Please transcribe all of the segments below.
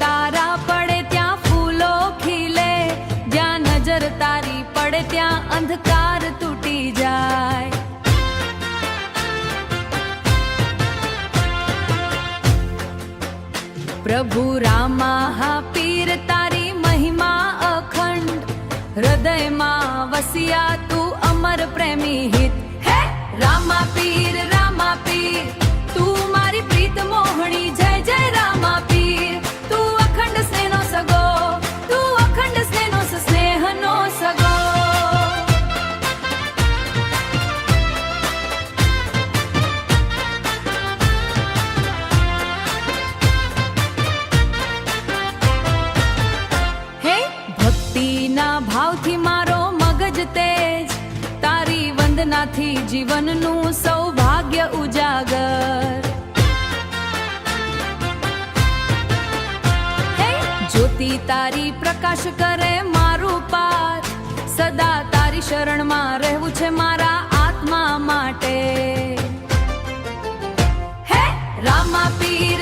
તારા પડે ત્યાં ફૂલો ખીલે, જ્યાં નજર તારી પડે ત્યાં અંધકાર તૂટી જાય. પ્રભુ રામા હા પીર તારી મહિમા અખંડ, હૃદયમાં વસિયા તું અમર પ્રેમી હિત. હે રામા પીર તું મારી પ્રીત મોહણી. જય જય રામા પીર, તું અખંડ સ્નેહનો સગો, તું અખંડ સ્નેહનો સ્નેહનો સગો. હે ભક્તિના ભાવથી મારો મગજ તેજ, તારી વંદનાથી જીવનનું સૌભાગ્ય ઉજાગર. હે જ્યોતિ તારી પ્રકાશ કરે મારું પાર, સદા તારી શરણમાં રહેવું છે મારા આત્મા માટે. હે રામા પીર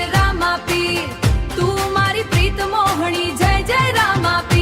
તું મારી પ્રીત મોહણી. જય જય રામા પીર.